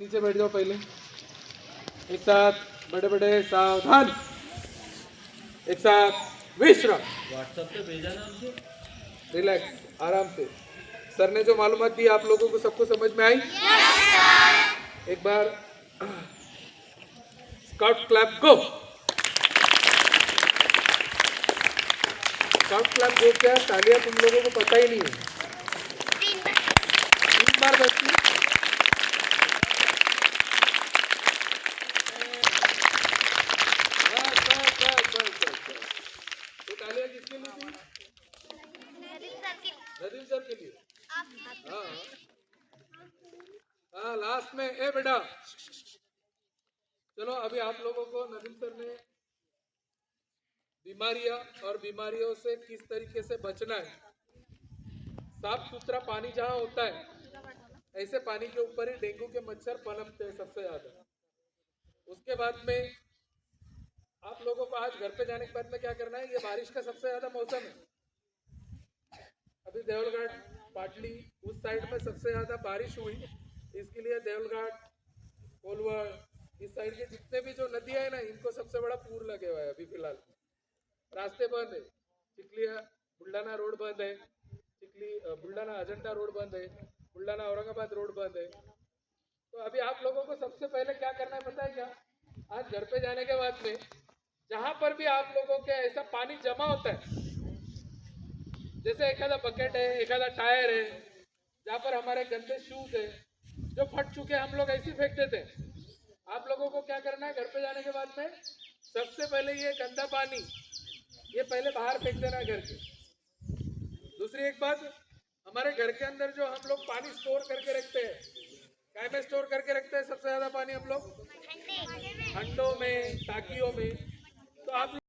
नीचे बैठ जाओ पहले। एक साथ बड़े बड़े सावधान, एक साथ विश्राम। व्हाट्सएप पे भेजा ना उनसे। रिलैक्स, आराम से। सर ने जो मालूमात दी आप लोगों को सबको समझ में आई? एक बार स्काउट क्लैप गो। स्काउट क्लैप गो क्या? तालियां तुम लोगों को पता ही नहीं है। 3 बार बजती। ये तालियां किसके लिए थी? नदीम सर के लिए। हाँ हाँ, लास्ट में ए बेटा चलो। अभी आप लोगों को नदीम सर ने बीमारियां और बीमारियों से किस तरीके से बचना है, साफ सुथरा पानी जहां होता है ऐसे पानी के ऊपर ही डेंगू के मच्छर पनपते हैं सबसे ज्यादा। उसके बाद में आप लोगों को आज घर पे जाने के बाद में क्या करना है, ये बारिश का सबसे ज्यादा मौसम है। अभी देवलघाट पाटली उस साइड में सबसे ज्यादा बारिश हुई, इसके लिए देवलघाट कोलवर इस साइड के जितने भी जो नदियां है ना, इनको सबसे बड़ा पूर लगे हुआ है। अभी फिलहाल रास्ते बंद है, चिखलिया बुल्ढाना रोड बंद है, चिखली बुल्ढाना अजंता रोड बंद है, बुल्ढाना औरंगाबाद रोड बंद है। तो अभी आप लोगों को सबसे पहले क्या करना है पता है क्या? आज घर पे जाने के बाद में जहां पर भी आप लोगों के ऐसा पानी जमा होता है, जैसे एखादा बकेट है, एखादा टायर है, जहां पर हमारे गंदे शूज है जो फट चुके हम लोग ऐसे फेंक देते हैं। आप लोगों को क्या करना है, घर पे जाने के बाद में सबसे पहले ये गंदा पानी ये पहले बाहर फेंक देना है घर के। दूसरी एक बात, हमारे घर के अंदर जो हम लोग पानी स्टोर करके रखते हैं, क्या में स्टोर करके रखते हैं सबसे ज्यादा पानी हम लोग? हंडों में, टाकियों में। तो आप